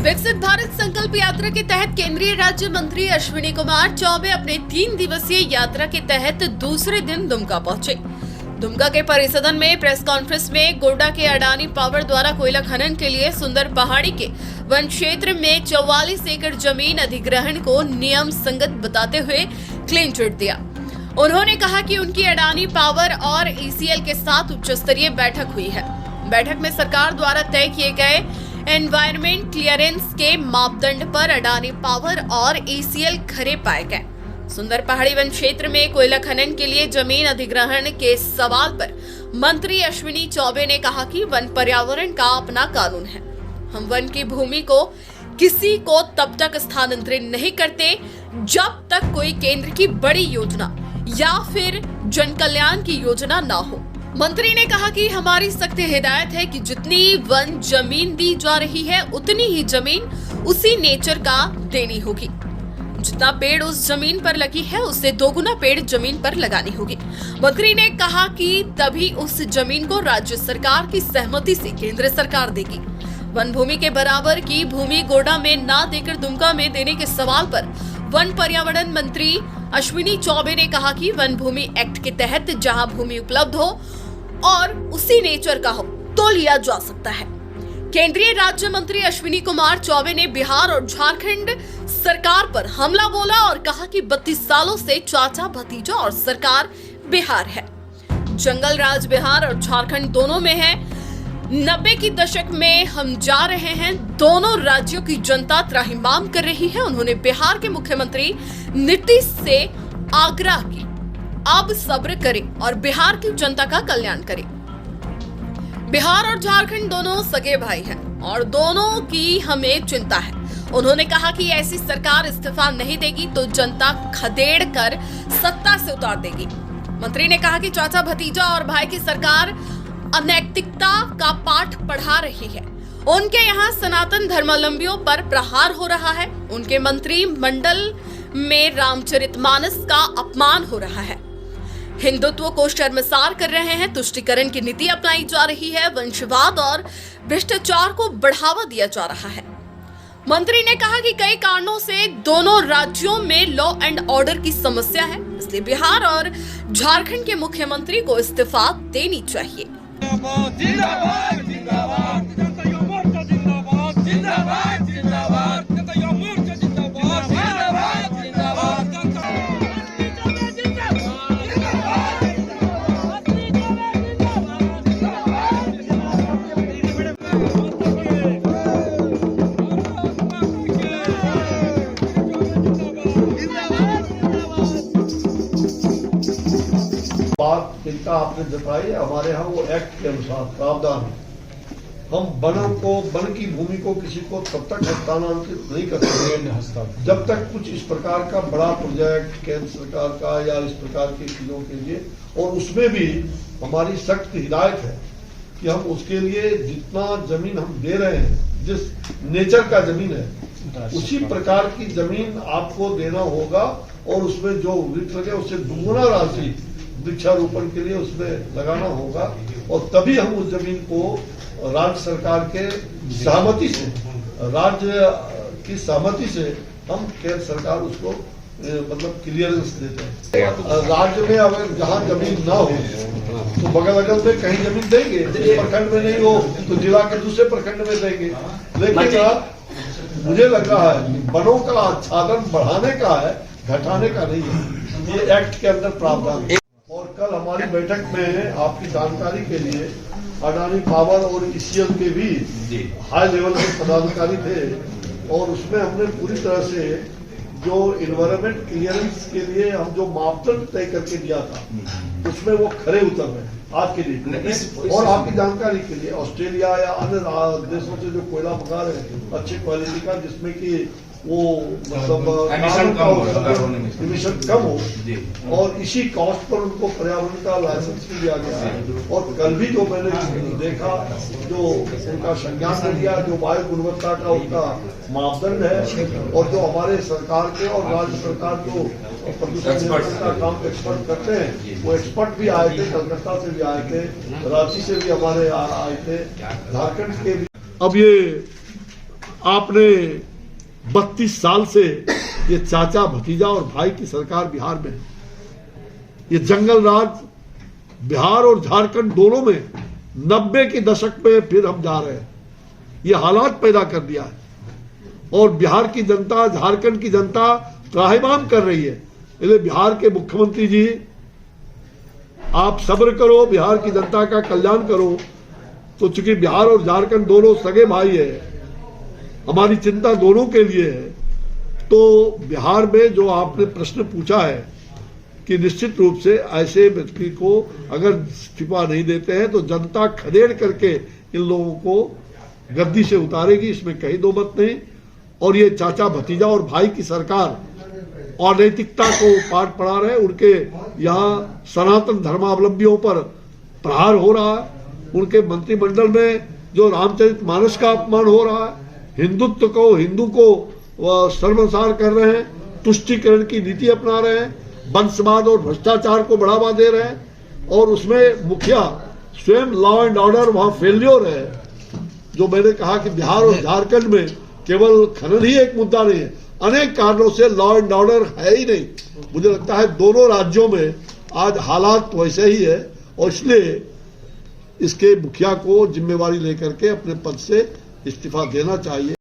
विकसित भारत संकल्प यात्रा के तहत केंद्रीय राज्य मंत्री अश्विनी कुमार चौबे अपने 3 दिवसीय यात्रा के तहत दूसरे दिन दुमका पहुंचे। दुमका के परिसदन में प्रेस कॉन्फ्रेंस में गोड्डा के अडानी पावर द्वारा कोयला खनन के लिए सुंदर पहाड़ी के वन क्षेत्र में 44 एकड़ जमीन अधिग्रहण को नियम संगत बताते हुए क्लीन चिट दिया। उन्होंने कहा कि उनकी अडानी पावर और ईसीएल के साथ उच्च स्तरीय बैठक हुई है। बैठक में सरकार द्वारा तय किए गए एनवायरमेंट क्लियरेंस के मापदंड पर अडानी पावर और ईसीएल खरे पाए गए। सुंदर पहाड़ी वन क्षेत्र में कोयला खनन के लिए जमीन अधिग्रहण के सवाल पर मंत्री अश्विनी चौबे ने कहा कि वन पर्यावरण का अपना कानून है। हम वन की भूमि को किसी को तब तक स्थानांतरित नहीं करते जब तक कोई केंद्र की बड़ी योजना या फिर जन कल्याण की योजना ना हो। मंत्री ने कहा कि हमारी सख्त हिदायत है कि जितनी वन जमीन दी जा रही है उतनी ही जमीन उसी नेचर का देनी होगी। जितना पेड़ उस जमीन पर लगी है उससे 2 गुना पेड़ जमीन पर लगानी होगी। मंत्री ने कहा कि तभी उस जमीन को राज्य सरकार की सहमति से केंद्र सरकार देगी। वन भूमि के बराबर की भूमि गोड्डा में ना देकर दुमका में देने के सवाल पर वन पर्यावरण मंत्री अश्विनी चौबे ने कहा कि वन भूमि एक्ट के तहत जहां भूमि उपलब्ध हो और उसी नेचर का हो तो लिया जा सकता है। केंद्रीय राज्य मंत्री अश्विनी कुमार चौबे ने बिहार और झारखंड सरकार पर हमला बोला और कहा कि 32 सालों से चाचा भतीजा और सरकार बिहार है। जंगल राज बिहार और झारखंड दोनों में है। 90 की दशक में हम जा रहे हैं। दोनों राज्यों की जनता त्राहिमाम कर रही है। उन्होंने बिहार के मुख्यमंत्री नीतीश से आग्रह की अब सब्र करें और बिहार की जनता का कल्याण करें। बिहार और झारखंड दोनों सगे भाई हैं और दोनों की हमें चिंता है। उन्होंने कहा कि ऐसी सरकार इस्तीफा नहीं देगी तो जनता खदेड़ कर सत्ता से उतार देगी। मंत्री ने कहा कि चाचा भतीजा और भाई की सरकार अनैतिकता का पाठ पढ़ा रही है। उनके यहाँ सनातन धर्मावलंबियों पर प्रहार हो रहा है। उनके मंत्रिमंडल में रामचरितमानस का अपमान हो रहा है। हिंदुत्व को शर्मसार कर रहे हैं। तुष्टीकरण की नीति अपनाई जा रही है। वंशवाद और भ्रष्टाचार को बढ़ावा दिया जा रहा है। मंत्री ने कहा कि कई कारणों से दोनों राज्यों में लॉ एंड ऑर्डर की समस्या है, इसलिए बिहार और झारखंड के मुख्यमंत्री को इस्तीफा देनी चाहिए। जिंदाबाद जिंदाबाद जिंदाबाद जनता मोर्चा जिंदाबाद जिंदाबाद जिंदाबाद जनता मोर्चा जिंदाबाद जिंदाबाद जिंदाबाद बात चिंता आपने जताई। हमारे यहाँ वो एक्ट के अनुसार प्रावधान है। हम वन की भूमि को किसी को तब तक हस्तांतरित नहीं कर सकते जब तक कुछ इस प्रकार का बड़ा प्रोजेक्ट केंद्र सरकार का या इस प्रकार की चीजों के लिए, और उसमें भी हमारी सख्त हिदायत है कि हम उसके लिए जितना जमीन हम दे रहे हैं, जिस नेचर का जमीन है उसी प्रकार की जमीन आपको देना होगा और उसमें जो वृक्ष लगे उससे दुगुना राशि वृक्षारोपण के लिए उसमें लगाना होगा और तभी हम उस जमीन को राज्य सरकार के सहमति से, राज्य की सहमति से हम केंद्र सरकार उसको मतलब क्लियरेंस देते हैं। राज्य में अगर जहाँ जमीन ना हो तो बगल अगल में कहीं जमीन देंगे, जिस प्रखंड में नहीं हो तो जिला के दूसरे प्रखंड में देंगे। लेकिन मुझे लग रहा है कि वनों का आच्छादन बढ़ाने का है, घटाने का नहीं है। ये एक्ट के अंदर प्रावधान है। और कल हमारी बैठक में आपकी जानकारी के लिए अडानी पावर और ईसीएल के भी हाई लेवल के पदाधिकारी थे और उसमें हमने पूरी तरह से जो इन्वायरमेंट क्लियरेंस के लिए हम जो मापदंड तय करके दिया था उसमें वो खरे उतर रहे हैं आज के लिए। और आपकी जानकारी के लिए ऑस्ट्रेलिया या अन्य देशों से जो कोयला मंगा रहे हैं अच्छी क्वालिटी का, जिसमें कि वो मतलब इमिशन कम हो और इसी कॉस्ट पर उनको पर्यावरण का लाइसेंस भी दिया गया है। और कल भी जो मैंने देखा जो उनका संज्ञान में लिया, जो वायु गुणवत्ता का उनका मापदंड है और जो हमारे सरकार के और राज्य सरकार जो प्रदूषण नियंत्रण का काम एक्सपर्ट करते हैं वो एक्सपर्ट भी आए थे, कलकत्ता से भी आए थे, रांची से भी हमारे आए थे, झारखंड के भी। अब ये आपने 32 साल से ये चाचा भतीजा और भाई की सरकार बिहार में है। ये जंगल राज बिहार और झारखंड दोनों में 90 के दशक में फिर हम जा रहे हैं। ये हालात पैदा कर दिया है और बिहार की जनता, झारखंड की जनता त्राहिमाम कर रही है। इसलिए बिहार के मुख्यमंत्री जी, आप सब्र करो, बिहार की जनता का कल्याण करो। तो चूंकि बिहार और झारखंड दोनों सगे भाई है, हमारी चिंता दोनों के लिए है। तो बिहार में जो आपने प्रश्न पूछा है कि निश्चित रूप से ऐसे व्यक्ति को अगर इस्तीफा नहीं देते हैं तो जनता खदेड़ करके इन लोगों को गद्दी से उतारेगी, इसमें कहीं दो मत नहीं। और ये चाचा भतीजा और भाई की सरकार अनैतिकता को पाठ पढ़ा रहे। उनके यहाँ सनातन धर्मावलंबियों पर प्रहार हो रहा है। उनके मंत्रिमंडल में जो रामचरितमानस का अपमान हो रहा है, हिंदुत्व को, हिंदू को सर्वसार कर रहे हैं, तुष्टीकरण की नीति अपना रहे हैं, वंशवाद और भ्रष्टाचार को बढ़ावा दे रहे हैं। और उसमें मुखिया स्वयं लॉ एंड ऑर्डर वहां फेल्योर है। जो मैंने कहा कि बिहार और झारखंड में केवल खनन ही एक मुद्दा नहीं है, अनेक कारणों से लॉ एंड ऑर्डर है ही नहीं। मुझे लगता है दोनों राज्यों में आज हालात वैसे ही है और इसलिए इसके मुखिया को जिम्मेवारी लेकर के अपने पद से इस्तीफा देना चाहिए।